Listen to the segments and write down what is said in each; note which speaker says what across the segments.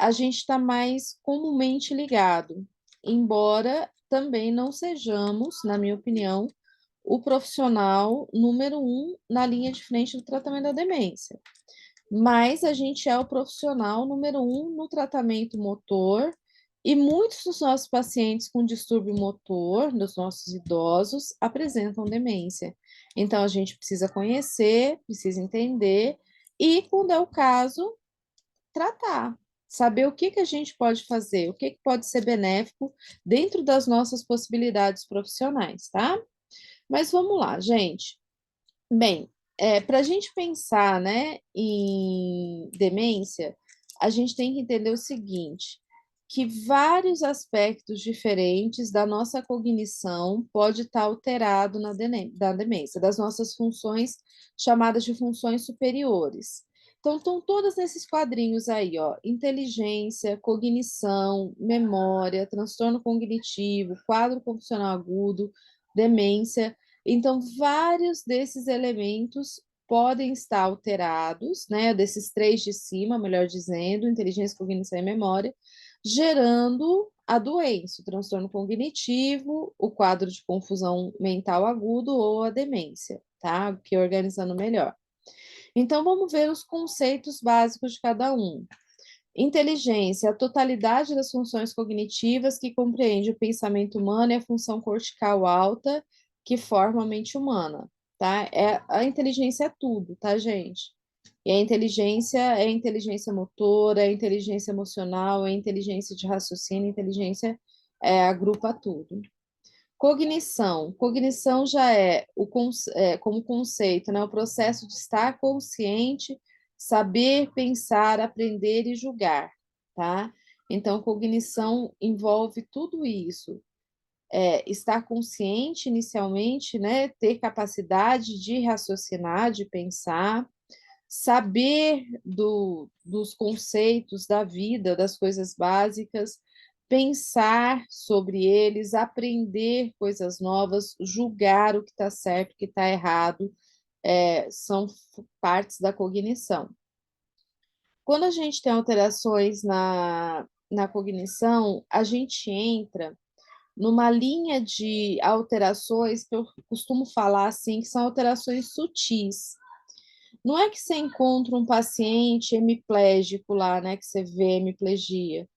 Speaker 1: a gente está mais comumente ligado, embora também não sejamos, na minha opinião, o profissional número um na linha de frente do tratamento da demência. Mas a gente é o profissional número um no tratamento motor, e muitos dos nossos pacientes com distúrbio motor, dos nossos idosos, apresentam demência. Então, a gente precisa conhecer, precisa entender, e, quando é o caso, tratar. Saber o que que a gente pode fazer, o que que pode ser benéfico dentro das nossas possibilidades profissionais, tá? Mas vamos lá, gente. Bem, para a gente pensar, né, em demência, a gente tem que entender o seguinte, que vários aspectos diferentes da nossa cognição pode estar alterado da demência, das nossas funções chamadas de funções superiores. Então, estão todas nesses quadrinhos aí, ó, inteligência, cognição, memória, transtorno cognitivo, quadro funcional agudo, demência. Então, vários desses elementos podem estar alterados, né, desses três de cima, melhor dizendo, inteligência, cognição e memória, gerando a doença, o transtorno cognitivo, o quadro de confusão mental agudo ou a demência, tá? Aqui organizando melhor. Então, vamos ver os conceitos básicos de cada um. Inteligência, a totalidade das funções cognitivas que compreende o pensamento humano e a função cortical alta que forma a mente humana, tá? A inteligência é tudo, tá, gente? E a inteligência é inteligência motora, é inteligência emocional, é inteligência de raciocínio, inteligência agrupa tudo. Cognição. Cognição já como conceito, né, o processo de estar consciente, saber, pensar, aprender e julgar, tá? Então, cognição envolve tudo isso. Estar consciente inicialmente, né, ter capacidade de raciocinar, de pensar, saber dos conceitos da vida, das coisas básicas, pensar sobre eles, aprender coisas novas, julgar o que está certo, o que está errado, são partes da cognição. Quando a gente tem alterações na cognição, a gente entra numa linha de alterações que eu costumo falar assim, que são alterações sutis. Não é que você encontra um paciente hemiplégico lá, né, que você vê hemiplegia,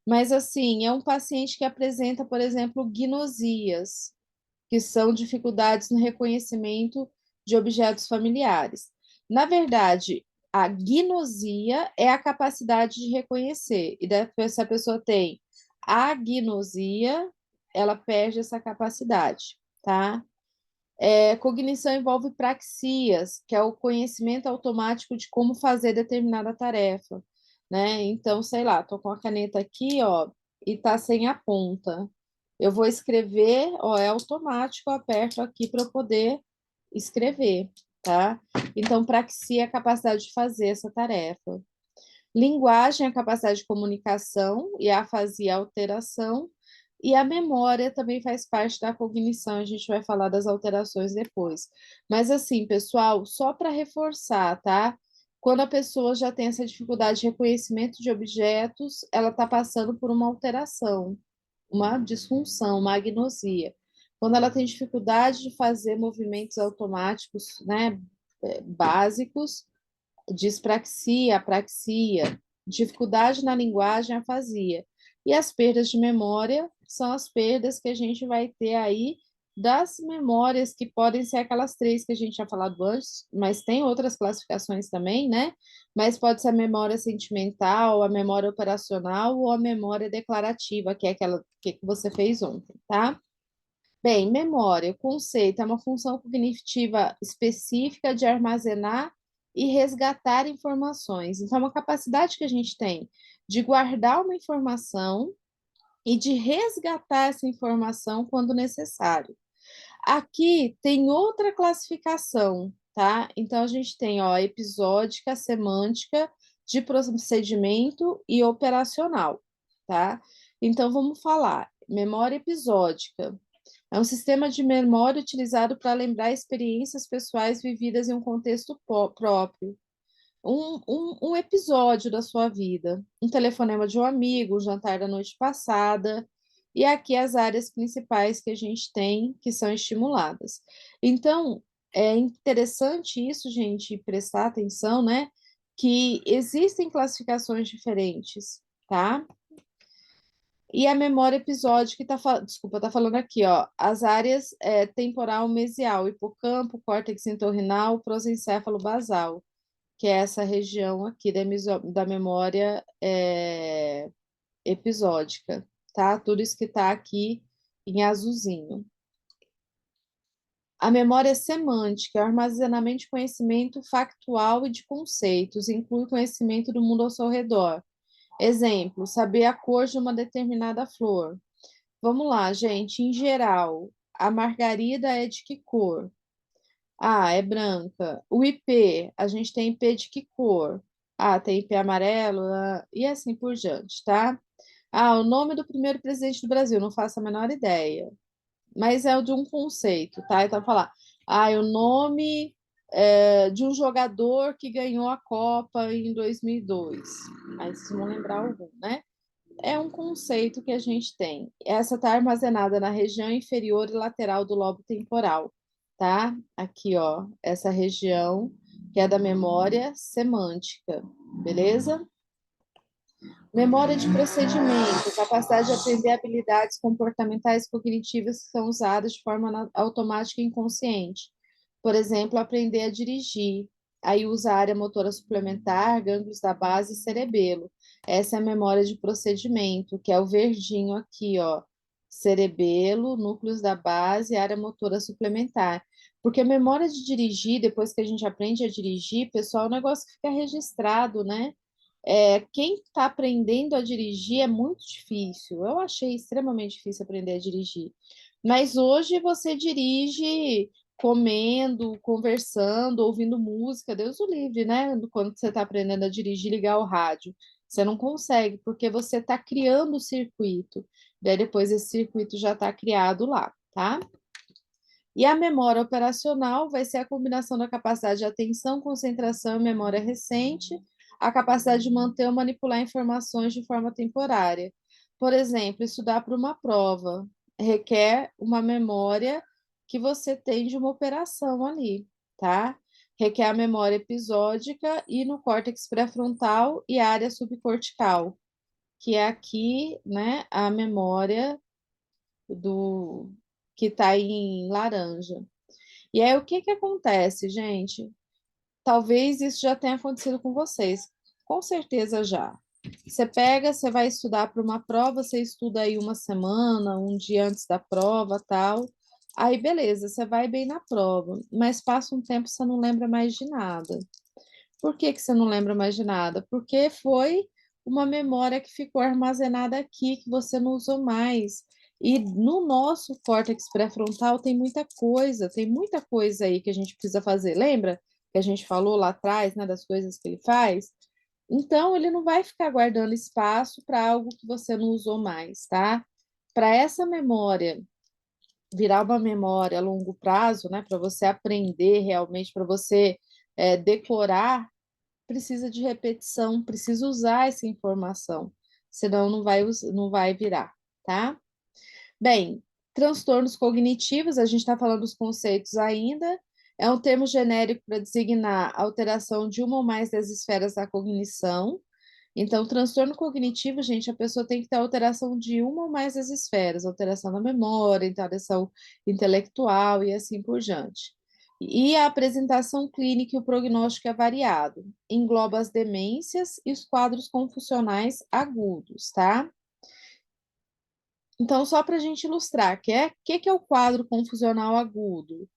Speaker 1: mas assim, é um paciente que apresenta, por exemplo, gnosias, que são dificuldades no reconhecimento de objetos familiares. Na verdade, a gnosia é a capacidade de reconhecer, e depois, se a pessoa tem agnosia, ela perde essa capacidade, tá? Cognição envolve praxias, que é o conhecimento automático de como fazer determinada tarefa, né? Então, sei lá, tô com a caneta aqui, ó, e tá sem a ponta. Eu vou escrever, ó, é automático, eu aperto aqui para eu poder escrever, tá? Então, praxia é a capacidade de fazer essa tarefa. Linguagem é a capacidade de comunicação e a afasia é a alteração. E a memória também faz parte da cognição, a gente vai falar das alterações depois. Mas assim, pessoal, só para reforçar, tá? Quando a pessoa já tem essa dificuldade de reconhecimento de objetos, ela está passando por uma alteração, uma disfunção, uma agnosia. Quando ela tem dificuldade de fazer movimentos automáticos, né, básicos, dispraxia, apraxia, dificuldade na linguagem, afasia. E as perdas de memória são as perdas que a gente vai ter aí das memórias, que podem ser aquelas três que a gente tinha falado antes, mas tem outras classificações também, né? Mas pode ser a memória sentimental, a memória operacional ou a memória declarativa, que é aquela que você fez ontem, tá? Bem, memória, o conceito é uma função cognitiva específica de armazenar e resgatar informações. Então, é uma capacidade que a gente tem de guardar uma informação e de resgatar essa informação quando necessário. Aqui tem outra classificação, tá? Então, a gente tem, ó, episódica, semântica, de procedimento e operacional, tá? Então, vamos falar. Memória episódica. É um sistema de memória utilizado para lembrar experiências pessoais vividas em um contexto próprio. um episódio da sua vida, um telefonema de um amigo, um jantar da noite passada, e aqui as áreas principais que a gente tem que são estimuladas. Então, é interessante isso, gente, prestar atenção, né? Que existem classificações diferentes, tá? E a memória episódica, desculpa, tá falando aqui, ó, as áreas temporal mesial, hipocampo, córtex entorrinal, prosencéfalo basal, que é essa região aqui da memória episódica, tá? Tudo isso que tá aqui em azulzinho. A memória semântica é o armazenamento de conhecimento factual e de conceitos, inclui conhecimento do mundo ao seu redor. Exemplo, saber a cor de uma determinada flor. Vamos lá, gente. Em geral, a margarida é de que cor? Ah, é branca. O IP, a gente tem IP de que cor? Ah, tem IP amarelo, e assim por diante, tá? Ah, o nome do primeiro presidente do Brasil, não faço a menor ideia. Mas é o de um conceito, tá? Então, falar, o nome de um jogador que ganhou a Copa em 2002. Aí vocês vão lembrar algum, né? É um conceito que a gente tem. Essa está armazenada na região inferior e lateral do lobo temporal, tá? Aqui, ó, essa região que é da memória semântica, beleza? Memória de procedimento, capacidade de aprender habilidades comportamentais cognitivas que são usadas de forma automática e inconsciente. Por exemplo, aprender a dirigir. Aí usa a área motora suplementar, gânglios da base e cerebelo. Essa é a memória de procedimento, que é o verdinho aqui, ó. Cerebelo, núcleos da base, área motora suplementar. Porque a memória de dirigir, depois que a gente aprende a dirigir, pessoal, o negócio fica registrado, né? Quem está aprendendo a dirigir é muito difícil. Eu achei extremamente difícil aprender a dirigir. Mas hoje você dirige comendo, conversando, ouvindo música, Deus o livre, né? Quando você está aprendendo a dirigir, ligar o rádio. Você não consegue, porque você está criando o circuito. Daí depois esse circuito já está criado lá, tá? E a memória operacional vai ser a combinação da capacidade de atenção, concentração e memória recente, a capacidade de manter ou manipular informações de forma temporária. Por exemplo, estudar para uma prova requer uma memória que você tem de uma operação ali, tá? Requer a memória episódica e no córtex pré-frontal e área subcortical, que é aqui, né, a memória do que está em laranja. E aí, o que que acontece, gente? Talvez isso já tenha acontecido com vocês. Com certeza já. Você pega, você vai estudar para uma prova, você estuda aí uma semana, um dia antes da prova, tal. Aí, beleza, você vai bem na prova, mas passa um tempo você não lembra mais de nada. Por que que você não lembra mais de nada? Porque foi uma memória que ficou armazenada aqui, que você não usou mais. E no nosso córtex pré-frontal tem muita coisa aí que a gente precisa fazer. Lembra que a gente falou lá atrás, né, das coisas que ele faz? Então, ele não vai ficar guardando espaço para algo que você não usou mais, tá? Para essa memória virar uma memória a longo prazo, né, para você aprender realmente, para você decorar, precisa de repetição, precisa usar essa informação, senão não vai virar, tá? Bem, transtornos cognitivos, a gente está falando dos conceitos ainda, é um termo genérico para designar alteração de uma ou mais das esferas da cognição. Então, transtorno cognitivo, gente, a pessoa tem que ter alteração de uma ou mais das esferas, alteração da memória, alteração intelectual e assim por diante. E a apresentação clínica e o prognóstico é variado. Engloba as demências e os quadros confusionais agudos, tá? Então, só para a gente ilustrar, que é o quadro confusional agudo?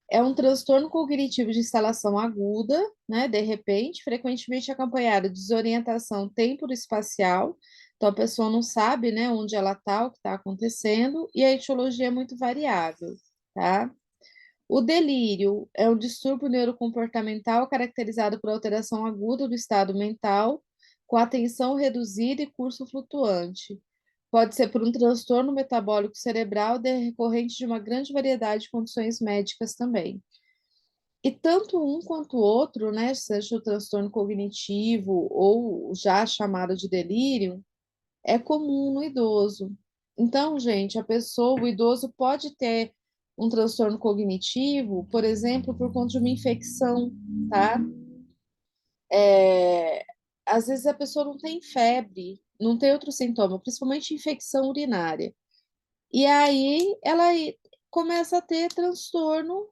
Speaker 1: É um transtorno cognitivo de instalação aguda, né? De repente, frequentemente acompanhado de desorientação temporo-espacial. Então, a pessoa não sabe, né, onde ela está, o que está acontecendo, e a etiologia é muito variável, tá? O delírio é um distúrbio neurocomportamental caracterizado por alteração aguda do estado mental, com atenção reduzida e curso flutuante. Pode ser por um transtorno metabólico cerebral decorrente de uma grande variedade de condições médicas também. E tanto um quanto o outro, né, seja o transtorno cognitivo ou já chamado de delírio, é comum no idoso. Então, gente, o idoso pode ter um transtorno cognitivo, por exemplo, por conta de uma infecção, tá? É, às vezes a pessoa não tem febre, não tem outro sintoma, principalmente infecção urinária. E aí começa a ter transtorno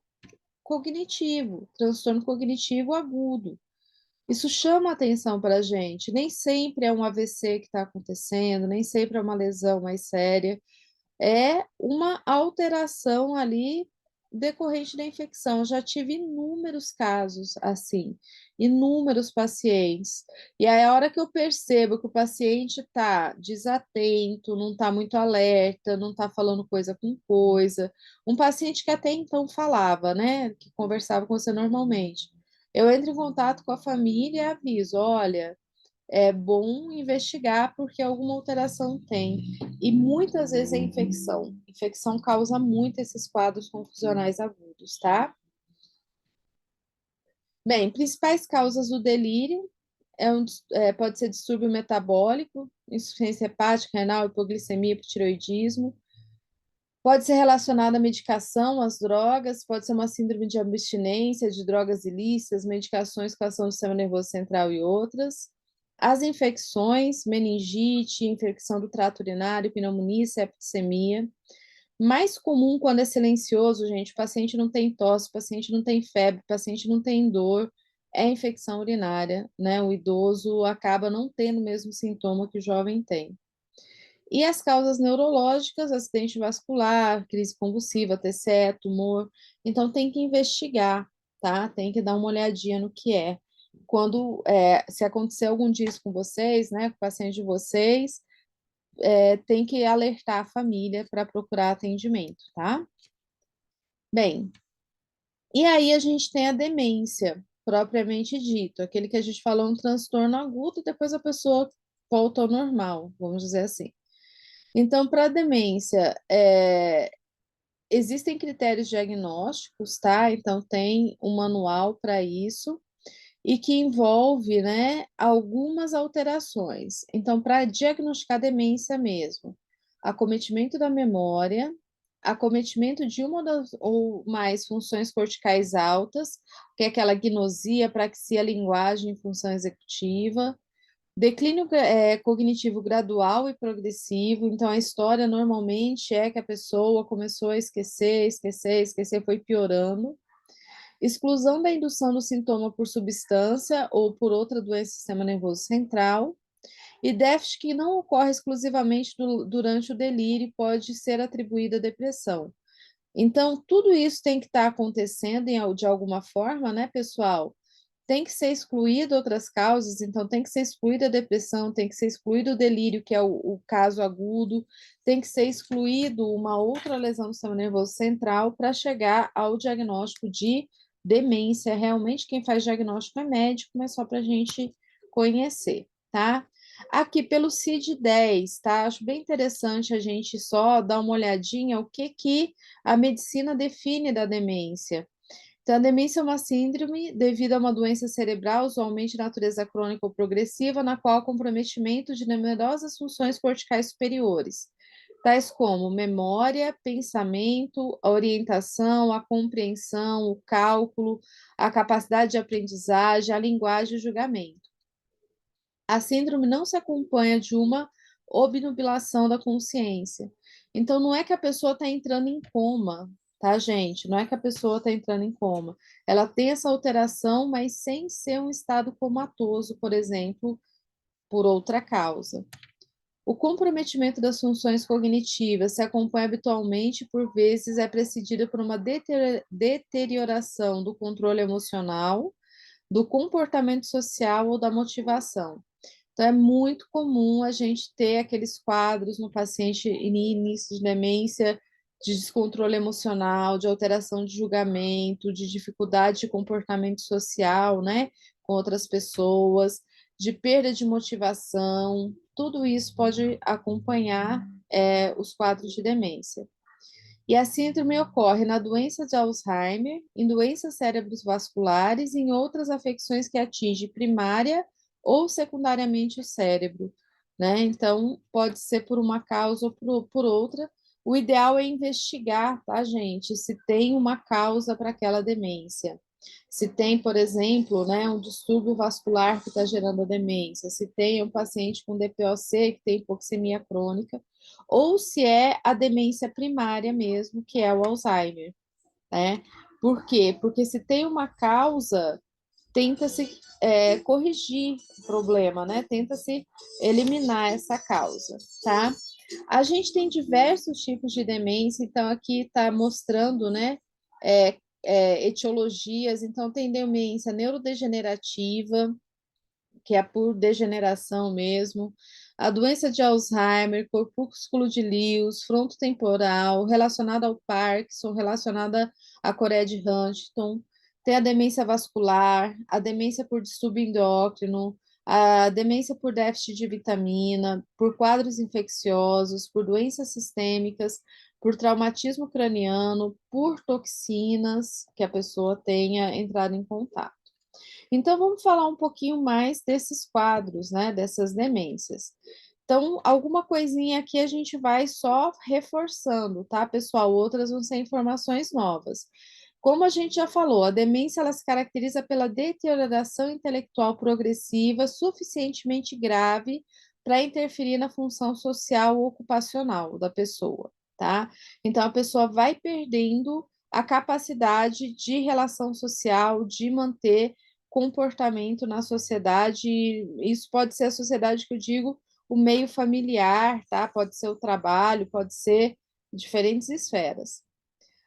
Speaker 1: cognitivo agudo. Isso chama atenção para a gente. Nem sempre é um AVC que está acontecendo, nem sempre é uma lesão mais séria, é uma alteração ali decorrente da infecção. Eu já tive inúmeros casos assim, inúmeros pacientes. E aí, a hora que eu percebo que o paciente está desatento, não está muito alerta, não está falando coisa com coisa, um paciente que até então falava, né, que conversava com você normalmente. Eu entro em contato com a família e aviso, olha, é bom investigar porque alguma alteração tem. E muitas vezes é infecção. Infecção causa muito esses quadros confusionais agudos, tá? Bem, principais causas do delírio pode ser distúrbio metabólico, insuficiência hepática, renal, hipoglicemia, hipotireoidismo. Pode ser relacionado à medicação, às drogas, pode ser uma síndrome de abstinência de drogas ilícitas, medicações com ação do sistema nervoso central e outras. As infecções, meningite, infecção do trato urinário, pneumonia, septicemia. Mais comum quando é silencioso, gente, o paciente não tem tosse, o paciente não tem febre, o paciente não tem dor, é infecção urinária, né? O idoso acaba não tendo o mesmo sintoma que o jovem tem. E as causas neurológicas, acidente vascular, crise convulsiva, TCE, tumor. Então, tem que investigar, tá? Tem que dar uma olhadinha no que é. Se acontecer algum disso com vocês, né, com o paciente de vocês, tem que alertar a família para procurar atendimento, tá? Bem, e aí a gente tem a demência, propriamente dito, aquele que a gente falou, um transtorno agudo, depois a pessoa volta ao normal, vamos dizer assim. Então, para a demência, existem critérios diagnósticos, tá? Então, tem um manual para isso e que envolve, né, algumas alterações. Então, para diagnosticar demência mesmo, acometimento da memória, acometimento de uma das ou mais funções corticais altas, que é aquela gnosia, praxia, linguagem, função executiva, declínio cognitivo gradual e progressivo, então a história normalmente é que a pessoa começou a esquecer, foi piorando. Exclusão da indução do sintoma por substância ou por outra doença do sistema nervoso central. E déficit que não ocorre exclusivamente durante o delírio e pode ser atribuído à depressão. Então, tudo isso tem que estar acontecendo de alguma forma, né, pessoal? Tem que ser excluído outras causas, então tem que ser excluída a depressão, tem que ser excluído o delírio, que é o caso agudo, tem que ser excluído uma outra lesão do sistema nervoso central para chegar ao diagnóstico de demência. Realmente, quem faz diagnóstico é médico, mas só para a gente conhecer, tá? Aqui pelo CID-10, tá? Acho bem interessante a gente só dar uma olhadinha o que a medicina define da demência. Então, a demência é uma síndrome devido a uma doença cerebral, usualmente de natureza crônica ou progressiva, na qual há comprometimento de numerosas funções corticais superiores, tais como memória, pensamento, a orientação, a compreensão, o cálculo, a capacidade de aprendizagem, a linguagem e o julgamento. A síndrome não se acompanha de uma obnubilação da consciência. Então, não é que a pessoa está entrando em coma, tá, gente? Não é que a pessoa está entrando em coma. Ela tem essa alteração, mas sem ser um estado comatoso, por exemplo, por outra causa. O comprometimento das funções cognitivas se acompanha habitualmente, por vezes, é precedido por uma deterioração do controle emocional, do comportamento social ou da motivação. Então, é muito comum a gente ter aqueles quadros no paciente em início de demência, de descontrole emocional, de alteração de julgamento, de dificuldade de comportamento social, né, com outras pessoas, de perda de motivação. Tudo isso pode acompanhar os quadros de demência. E a síndrome ocorre na doença de Alzheimer, em doenças cerebrovasculares e em outras afecções que atingem primária ou secundariamente o cérebro, né? Então, pode ser por uma causa ou por outra. O ideal é investigar, tá, gente, se tem uma causa para aquela demência. Se tem, por exemplo, né, um distúrbio vascular que está gerando a demência, se tem um paciente com DPOC que tem hipoxemia crônica, ou se é a demência primária mesmo, que é o Alzheimer, né? Por quê? Porque se tem uma causa, tenta-se corrigir o problema, né? Tenta-se eliminar essa causa, tá? A gente tem diversos tipos de demência, então aqui está mostrando, né? É, etiologias, então tem demência neurodegenerativa, que é por degeneração mesmo, a doença de Alzheimer, corpúsculo de Lewis, frontotemporal, relacionada ao Parkinson, relacionada à Coreia de Huntington, tem a demência vascular, a demência por distúrbio endócrino, a demência por déficit de vitamina, por quadros infecciosos, por doenças sistêmicas, por traumatismo craniano, por toxinas que a pessoa tenha entrado em contato. Então, vamos falar um pouquinho mais desses quadros, né, dessas demências. Então, alguma coisinha aqui a gente vai só reforçando, tá, pessoal? Outras vão ser informações novas. Como a gente já falou, a demência ela se caracteriza pela deterioração intelectual progressiva suficientemente grave para interferir na função social ou ocupacional da pessoa, tá? Então, a pessoa vai perdendo a capacidade de relação social, de manter comportamento na sociedade. Isso pode ser a sociedade que eu digo, o meio familiar, tá? Pode ser o trabalho, pode ser diferentes esferas.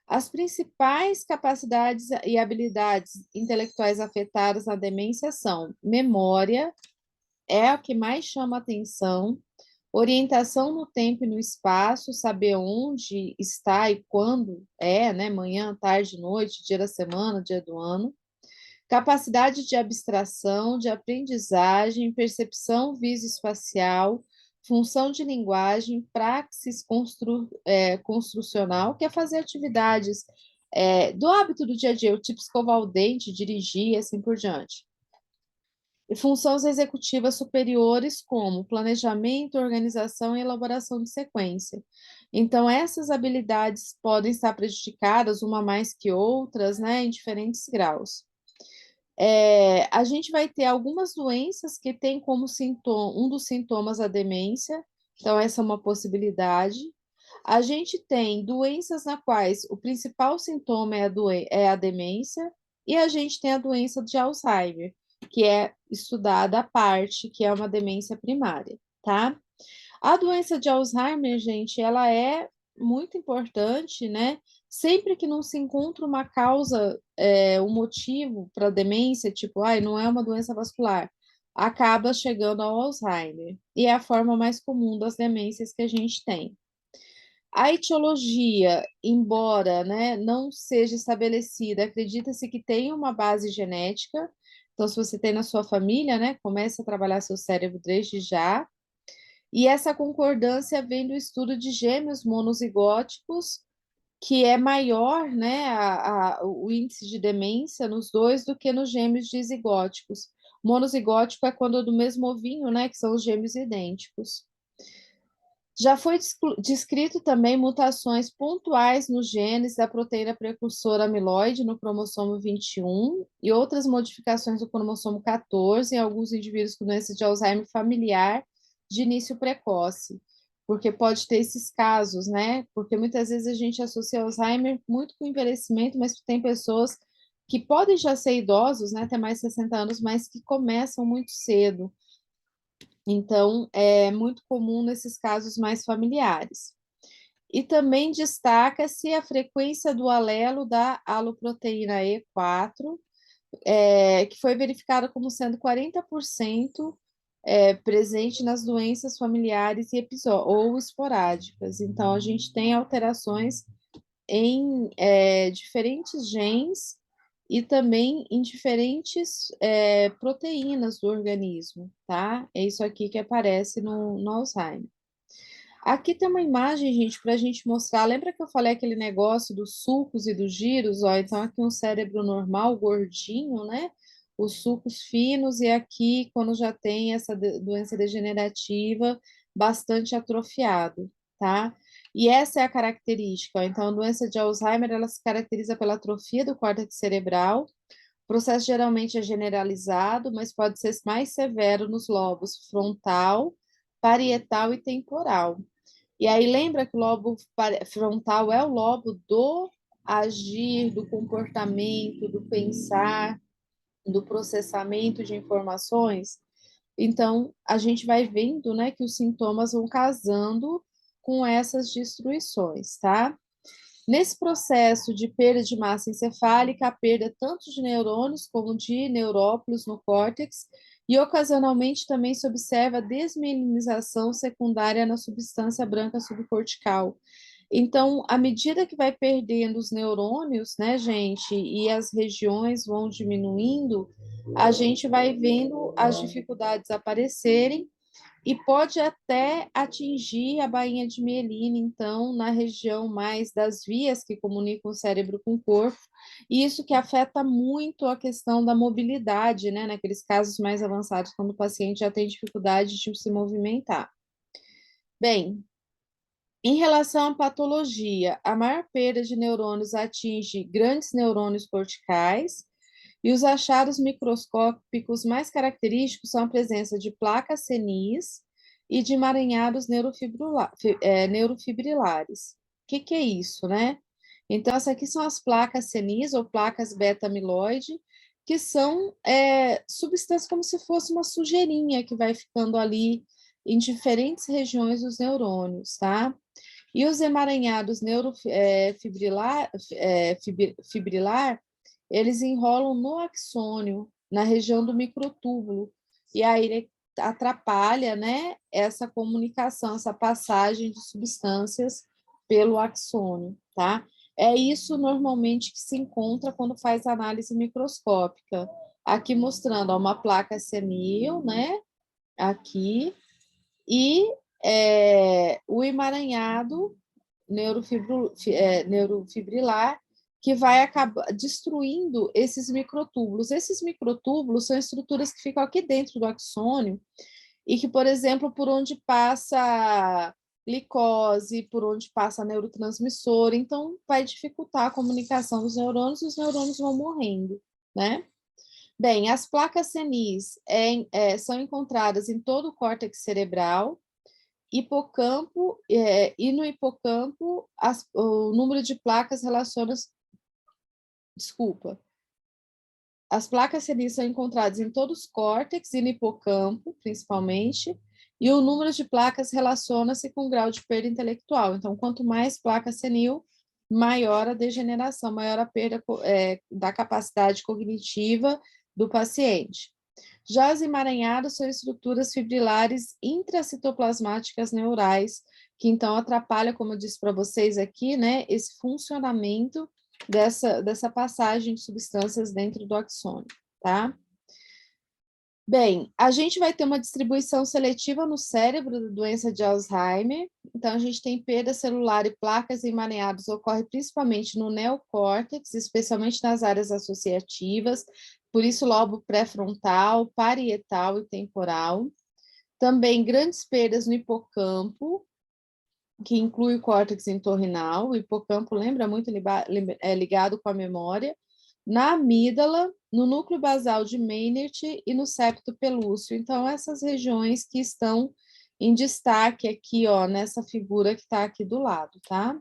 Speaker 1: As principais capacidades e habilidades intelectuais afetadas na demência são memória, é o que mais chama atenção, orientação no tempo e no espaço, saber onde está e quando é, né? Manhã, tarde, noite, dia da semana, dia do ano. Capacidade de abstração, de aprendizagem, percepção visoespacial, função de linguagem, praxis construcional, que é fazer atividades do hábito do dia a dia, tipo escovar o dente, dirigir e assim por diante. E funções executivas superiores, como planejamento, organização e elaboração de sequência. Então, essas habilidades podem estar prejudicadas, uma mais que outras, né, em diferentes graus. A gente vai ter algumas doenças que têm como sintoma, um dos sintomas a demência, então essa é uma possibilidade. A gente tem doenças na quais o principal sintoma é a demência, e a gente tem a doença de Alzheimer, que é estudada à parte, que é uma demência primária, tá? A doença de Alzheimer, gente, ela é muito importante, né? Sempre que não se encontra uma causa, um motivo para demência, tipo, ai, não é uma doença vascular, acaba chegando ao Alzheimer. E é a forma mais comum das demências que a gente tem. A etiologia, embora, né, não seja estabelecida, acredita-se que tem uma base genética. Então, se você tem na sua família, né, comece a trabalhar seu cérebro desde já. E essa concordância vem do estudo de gêmeos monozigóticos, que é maior, né, o índice de demência nos dois do que nos gêmeos dizigóticos. Monozigótico é quando é do mesmo ovinho, né, que são os gêmeos idênticos. Já foi descrito também mutações pontuais nos genes da proteína precursora amiloide no cromossomo 21 e outras modificações do cromossomo 14 em alguns indivíduos com doença de Alzheimer familiar de início precoce, porque pode ter esses casos, né? Porque muitas vezes a gente associa Alzheimer muito com envelhecimento, mas tem pessoas que podem já ser idosos, né, até mais de 60 anos, mas que começam muito cedo. Então, é muito comum nesses casos mais familiares. E também destaca-se a frequência do alelo da aloproteína E4, que foi verificada como sendo 40% presente nas doenças familiares e ou esporádicas. Então, a gente tem alterações em diferentes genes e também em diferentes proteínas do organismo, tá? É isso aqui que aparece no Alzheimer. Aqui tem uma imagem, gente, para a gente mostrar. Lembra que eu falei aquele negócio dos sulcos e dos giros? Ó, então, aqui um cérebro normal, gordinho, né? Os sulcos finos, e aqui, quando já tem essa doença degenerativa, bastante atrofiado, tá? E essa é a característica. Ó. Então, a doença de Alzheimer, ela se caracteriza pela atrofia do córtex cerebral. O processo geralmente é generalizado, mas pode ser mais severo nos lobos frontal, parietal e temporal. E aí lembra que o lobo frontal é o lobo do agir, do comportamento, do pensar, do processamento de informações. Então, a gente vai vendo, né, que os sintomas vão casando com essas destruições, tá? Nesse processo de perda de massa encefálica, a perda tanto de neurônios como de neurópolis no córtex, e ocasionalmente também se observa a desmielinização secundária na substância branca subcortical. Então, à medida que vai perdendo os neurônios, né, gente, e as regiões vão diminuindo, a gente vai vendo as dificuldades aparecerem e pode até atingir a bainha de mielina, então, na região mais das vias que comunicam o cérebro com o corpo, e isso que afeta muito a questão da mobilidade, né, naqueles casos mais avançados, quando o paciente já tem dificuldade de se movimentar. Bem, em relação à patologia, a maior perda de neurônios atinge grandes neurônios corticais, e os achados microscópicos mais característicos são a presença de placas senis e de emaranhados neurofibrilares. O que é isso, né? Então, essas aqui são as placas senis ou placas beta-amiloide, que são substâncias como se fosse uma sujeirinha que vai ficando ali em diferentes regiões dos neurônios, tá? E os emaranhados neurofibrilar, eles enrolam no axônio, na região do microtúbulo, e aí ele atrapalha, né, essa comunicação, essa passagem de substâncias pelo axônio, tá? É isso normalmente que se encontra quando faz análise microscópica. Aqui mostrando ó, uma placa senil, né, aqui, e o emaranhado neurofibrilar, que vai acabar destruindo esses microtúbulos. Esses microtúbulos são estruturas que ficam aqui dentro do axônio e que, por exemplo, por onde passa glicose, por onde passa neurotransmissor, então vai dificultar a comunicação dos neurônios e os neurônios vão morrendo, né? Bem, as placas senis são encontradas em todo o córtex cerebral, hipocampo, e no hipocampo o número de placas relaciona-se. Desculpa. As placas senis são encontradas em todos os córtex e no hipocampo, principalmente, e o número de placas relaciona-se com o grau de perda intelectual. Então, quanto mais placa senil, maior a degeneração, maior a perda da capacidade cognitiva do paciente. Já os emaranhados são estruturas fibrilares intracitoplasmáticas neurais, que então atrapalham, como eu disse para vocês aqui, né, esse funcionamento dessa passagem de substâncias dentro do axônio, tá? Bem, a gente vai ter uma distribuição seletiva no cérebro da doença de Alzheimer. Então, a gente tem perda celular e placas emaranhadas ocorre principalmente no neocórtex, especialmente nas áreas associativas, por isso lobo pré-frontal, parietal e temporal. Também grandes perdas no hipocampo, que inclui o córtex entorrinal. O hipocampo lembra muito ligado com a memória. Na amígdala, no núcleo basal de Meynert e no septo pelúceo. Então, essas regiões que estão em destaque aqui, ó, nessa figura que está aqui do lado, tá?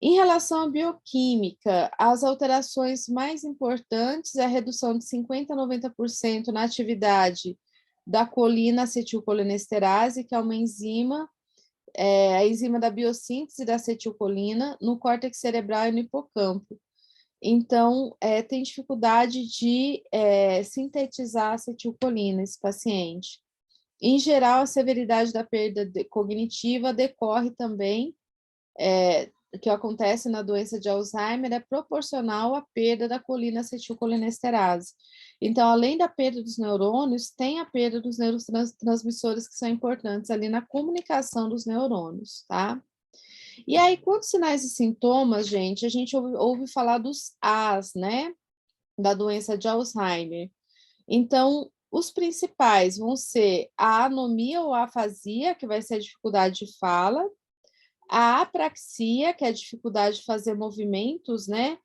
Speaker 1: Em relação à bioquímica, as alterações mais importantes é a redução de 50% a 90% na atividade da colina acetilcolinesterase, que é uma enzima, a enzima da biossíntese da acetilcolina, no córtex cerebral e no hipocampo. Então, tem dificuldade de sintetizar acetilcolina esse paciente. Em geral, a severidade da perda cognitiva decorre também, que acontece na doença de Alzheimer, é proporcional à perda da colina acetilcolinesterase. Então, além da perda dos neurônios, tem a perda dos neurotransmissores que são importantes ali na comunicação dos neurônios, tá? E aí, quantos sinais e sintomas, gente, a gente ouve falar dos As, né? Da doença de Alzheimer. Então, os principais vão ser a anomia ou afasia, que vai ser a dificuldade de fala, a apraxia, que é a dificuldade de fazer movimentos, né,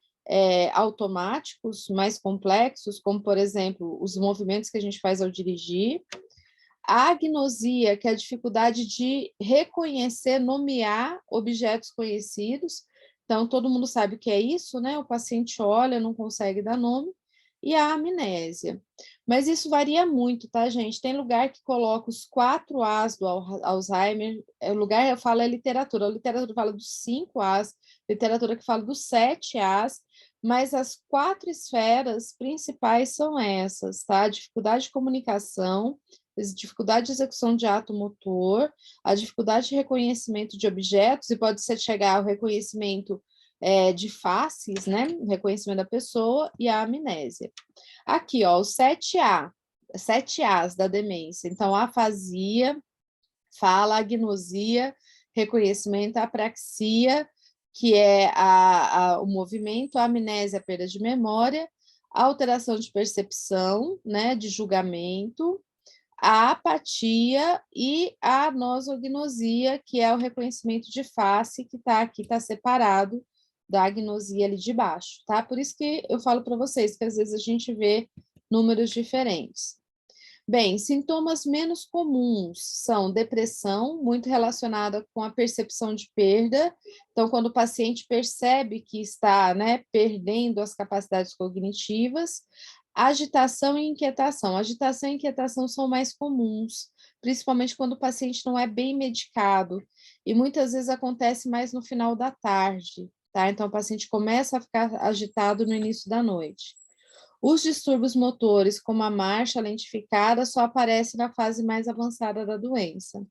Speaker 1: automáticos mais complexos, como, por exemplo, os movimentos que a gente faz ao dirigir, a agnosia, que é a dificuldade de reconhecer, nomear objetos conhecidos. Então, todo mundo sabe o que é isso, né? O paciente olha, não consegue dar nome. E a amnésia. Mas isso varia muito, tá, gente? Tem lugar que coloca os 4 As do Alzheimer. O lugar, eu falo, é literatura. A literatura fala dos 5 As, literatura que fala dos 7 As, mas as 4 esferas principais são essas, tá? Dificuldade de comunicação, dificuldade de execução de ato motor, a dificuldade de reconhecimento de objetos, e pode ser chegar ao reconhecimento de faces, né? Reconhecimento da pessoa, e a amnésia. Aqui, ó, os 7A, 7 As da demência. Então, afasia, fala, agnosia, reconhecimento, apraxia, que é o movimento, a amnésia, a perda de memória, a alteração de percepção, né, de julgamento, a apatia e a nosognosia, que é o reconhecimento de face, que está aqui, está separado da agnosia ali de baixo, tá? Por isso que eu falo para vocês que às vezes a gente vê números diferentes. Bem, sintomas menos comuns são depressão, muito relacionada com a percepção de perda. Então, quando o paciente percebe que está, né, perdendo as capacidades cognitivas, agitação e inquietação. Agitação e inquietação são mais comuns, principalmente quando o paciente não é bem medicado, e muitas vezes acontece mais no final da tarde, tá? Então, o paciente começa a ficar agitado no início da noite. Os distúrbios motores, como a marcha lentificada, só aparecem na fase mais avançada da doença.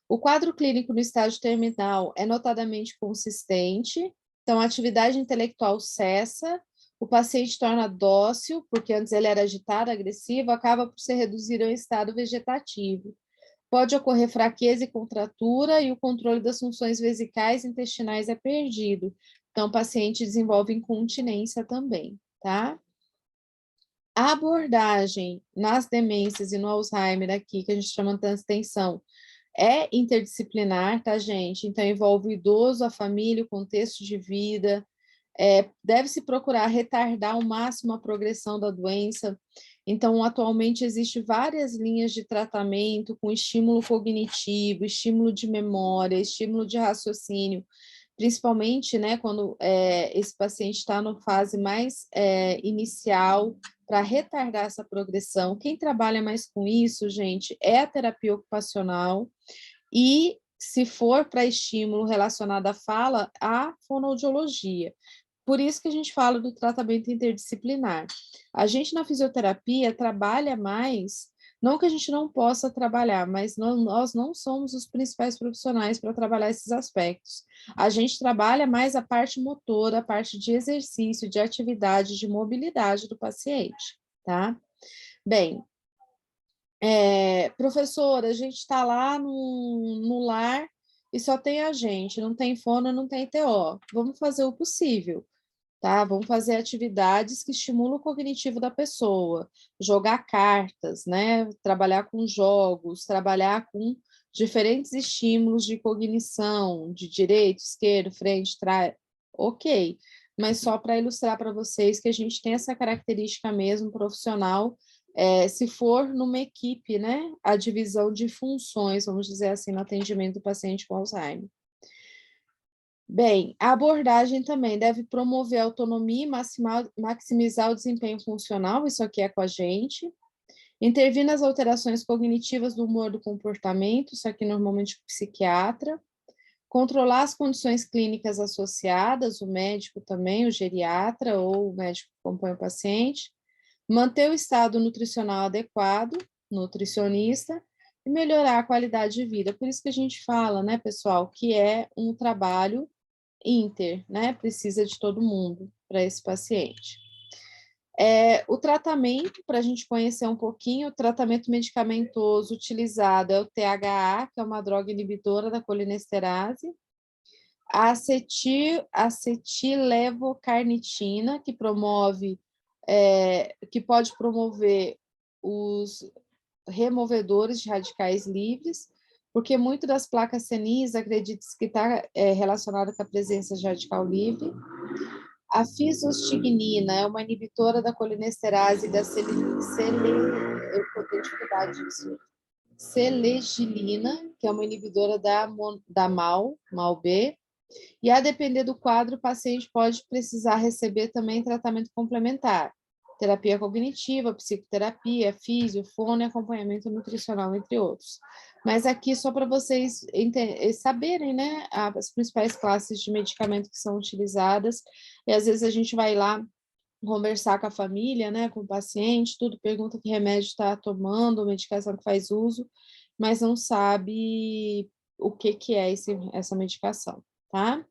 Speaker 1: O quadro clínico no estágio terminal é notadamente consistente, então a atividade intelectual cessa, o paciente torna dócil, porque antes ele era agitado, agressivo, acaba por se reduzir ao estado vegetativo. Pode ocorrer fraqueza e contratura, e o controle das funções vesicais e intestinais é perdido. Então, o paciente desenvolve incontinência também, tá? A abordagem nas demências e no Alzheimer aqui, que a gente chama de atenção, é interdisciplinar, tá, gente? Então, envolve o idoso, a família, o contexto de vida. Deve-se procurar retardar ao máximo a progressão da doença. Então, atualmente, existem várias linhas de tratamento com estímulo cognitivo, estímulo de memória, estímulo de raciocínio, principalmente, né, quando esse paciente está na fase mais inicial, para retardar essa progressão. Quem trabalha mais com isso, gente, é a terapia ocupacional e, se for para estímulo relacionado à fala, a fonoaudiologia. Por isso que a gente fala do tratamento interdisciplinar. A gente na fisioterapia trabalha mais, não que a gente não possa trabalhar, mas nós não somos os principais profissionais para trabalhar esses aspectos. A gente trabalha mais a parte motora, a parte de exercício, de atividade, de mobilidade do paciente, tá? Bem, professora, a gente está lá no lar e só tem a gente, não tem fono, não tem TO. Vamos fazer o possível, tá? Vamos fazer atividades que estimulam o cognitivo da pessoa, jogar cartas, né? Trabalhar com jogos, trabalhar com diferentes estímulos de cognição, de direito, esquerdo, frente, trás, ok. Mas só para ilustrar para vocês que a gente tem essa característica mesmo profissional, se for numa equipe, né? A divisão de funções, vamos dizer assim, no atendimento do paciente com Alzheimer. Bem, a abordagem também deve promover a autonomia e maximizar o desempenho funcional, isso aqui é com a gente. Intervir nas alterações cognitivas do humor do comportamento, isso aqui normalmente o psiquiatra. Controlar as condições clínicas associadas, o médico também, o geriatra ou o médico que acompanha o paciente. Manter o estado nutricional adequado, nutricionista, e melhorar a qualidade de vida. Por isso que a gente fala, né, pessoal, que é um trabalho inter, né? Precisa de todo mundo para esse paciente. O tratamento, para a gente conhecer um pouquinho, o tratamento medicamentoso utilizado é o THA, que é uma droga inibidora da colinesterase, a acetilevocarnitina, que pode promover os removedores de radicais livres, porque muito das placas senis acredita-se que está relacionada com a presença de radical livre. A fisostignina é uma inibitora da colinesterase e da eu tenho dificuldade disso, selegilina, que é uma inibidora da MAO-B, e a depender do quadro, o paciente pode precisar receber também tratamento complementar, terapia cognitiva, psicoterapia, físio, fono e acompanhamento nutricional, entre outros. Mas aqui só para vocês saberem, né, as principais classes de medicamento que são utilizadas, e às vezes a gente vai lá conversar com a família, né, com o paciente, tudo, pergunta que remédio está tomando, medicação que faz uso, mas não sabe o que é essa medicação, tá?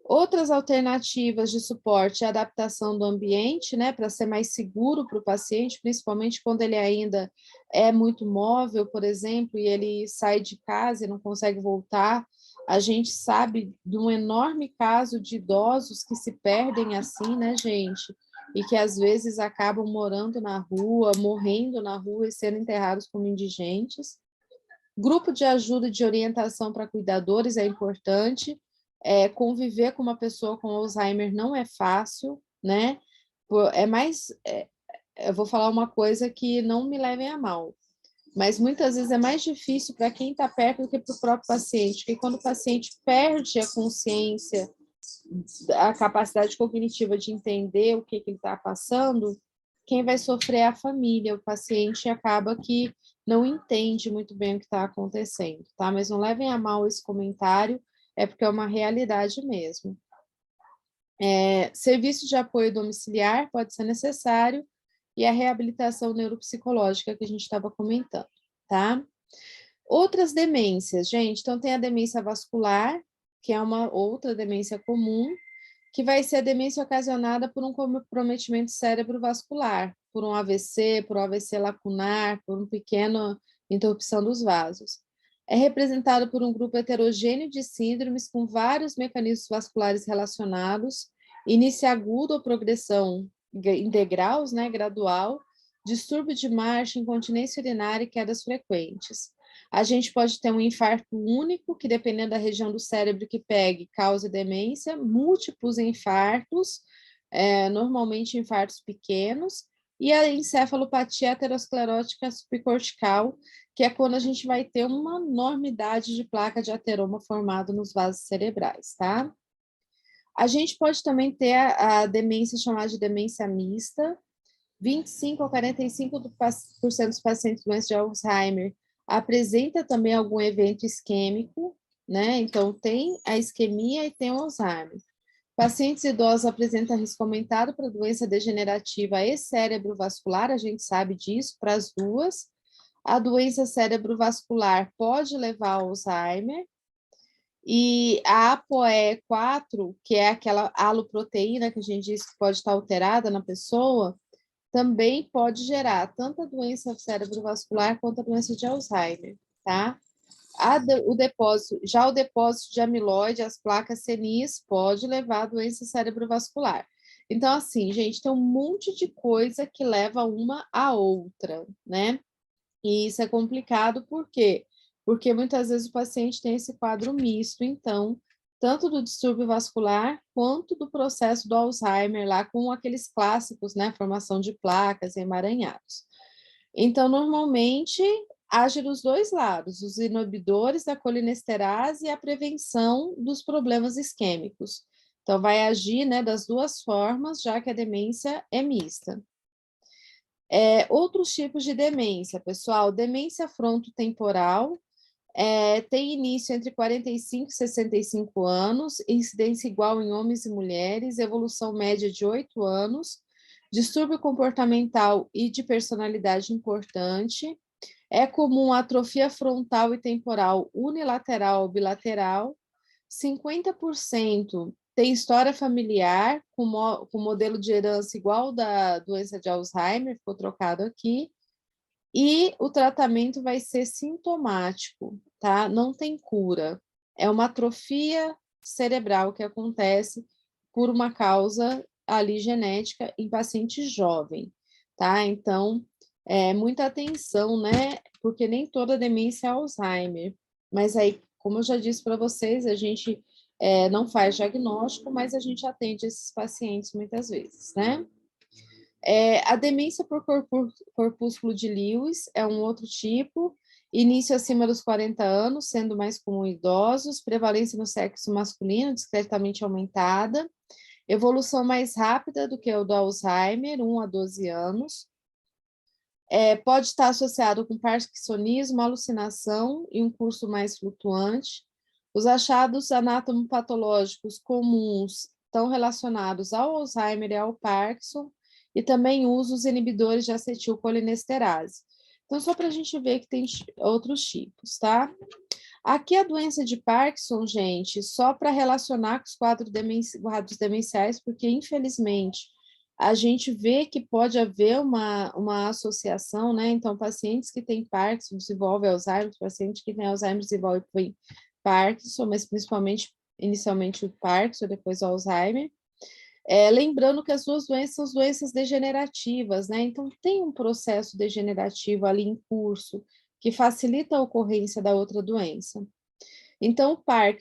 Speaker 1: Outras alternativas de suporte e adaptação do ambiente, né, para ser mais seguro para o paciente, principalmente quando ele ainda é muito móvel, por exemplo, e ele sai de casa e não consegue voltar. A gente sabe de um enorme caso de idosos que se perdem assim, né, gente? E que às vezes acabam morando na rua, morrendo na rua e sendo enterrados como indigentes. Grupo de ajuda e de orientação para cuidadores é importante. Conviver com uma pessoa com Alzheimer não é fácil, né? Eu vou falar uma coisa que não me levem a mal, mas muitas vezes é mais difícil para quem está perto do que para o próprio paciente, porque quando o paciente perde a consciência, a capacidade cognitiva de entender o que ele está passando, quem vai sofrer é a família, o paciente acaba que não entende muito bem o que está acontecendo, tá? Mas não levem a mal esse comentário, é porque é uma realidade mesmo. Serviço de apoio domiciliar pode ser necessário e a reabilitação neuropsicológica que a gente estava comentando, tá? Outras demências, gente, então tem a demência vascular, que é uma outra demência comum, que vai ser a demência ocasionada por um comprometimento cerebrovascular, por um AVC, por um AVC lacunar, por uma pequena interrupção dos vasos. É representado por um grupo heterogêneo de síndromes com vários mecanismos vasculares relacionados, início agudo ou progressão em degraus, né, gradual, distúrbio de marcha, incontinência urinária e quedas frequentes. A gente pode ter um infarto único, que dependendo da região do cérebro que pegue, causa demência, múltiplos infartos, normalmente infartos pequenos, e a encefalopatia aterosclerótica subcortical, que é quando a gente vai ter uma enormidade de placa de ateroma formado nos vasos cerebrais, tá? A gente pode também ter a demência chamada de demência mista. 25 a 45% dos pacientes doentes de Alzheimer apresenta também algum evento isquêmico, né? Então, tem a isquemia e tem o Alzheimer. Pacientes idosos apresentam risco aumentado para doença degenerativa e cerebrovascular, a gente sabe disso, para as duas. A doença cerebrovascular pode levar ao Alzheimer. E a ApoE4, que é aquela haloproteína que a gente diz que pode estar alterada na pessoa, também pode gerar tanto a doença cerebrovascular quanto a doença de Alzheimer, tá? O depósito de amiloide, as placas senis, pode levar à doença cerebrovascular. Então, assim, gente, tem um monte de coisa que leva uma à outra, né? E isso é complicado, por quê? Porque muitas vezes o paciente tem esse quadro misto, então, tanto do distúrbio vascular quanto do processo do Alzheimer, lá com aqueles clássicos, né? Formação de placas e emaranhados. Então, normalmente, age dos dois lados, os inibidores da colinesterase e a prevenção dos problemas isquêmicos. Então, vai agir, né, das duas formas, já que a demência é mista. Outros tipos de demência, pessoal, demência frontotemporal, tem início entre 45 e 65 anos, incidência igual em homens e mulheres, evolução média de 8 anos, distúrbio comportamental e de personalidade importante, é comum atrofia frontal e temporal unilateral ou bilateral, 50% tem história familiar, com modelo de herança igual da doença de Alzheimer, ficou trocado aqui, e o tratamento vai ser sintomático, tá? Não tem cura. É uma atrofia cerebral que acontece por uma causa ali genética em paciente jovem, tá? Então, muita atenção, né? Porque nem toda demência é Alzheimer. Mas aí, como eu já disse para vocês, a gente não faz diagnóstico, mas a gente atende esses pacientes muitas vezes, né? A demência por corpúsculo de Lewis é um outro tipo, início acima dos 40 anos, sendo mais comum em idosos, prevalência no sexo masculino, discretamente aumentada, evolução mais rápida do que o do Alzheimer, 1 a 12 anos, pode estar associado com parkinsonismo, alucinação e um curso mais flutuante. Os achados anatomopatológicos comuns estão relacionados ao Alzheimer e ao Parkinson, e também usa os inibidores de acetilcolinesterase. Então, só para a gente ver que tem outros tipos, tá? Aqui a doença de Parkinson, gente, só para relacionar com os quadros demenciais, porque infelizmente a gente vê que pode haver uma associação, né? Então, pacientes que têm Parkinson desenvolvem Alzheimer, pacientes que têm Alzheimer desenvolvem Parkinson, mas principalmente, inicialmente o Parkinson, depois o Alzheimer. Lembrando que as duas doenças são doenças degenerativas, né? Então, tem um processo degenerativo ali em curso que facilita a ocorrência da outra doença. Então, o Parkinson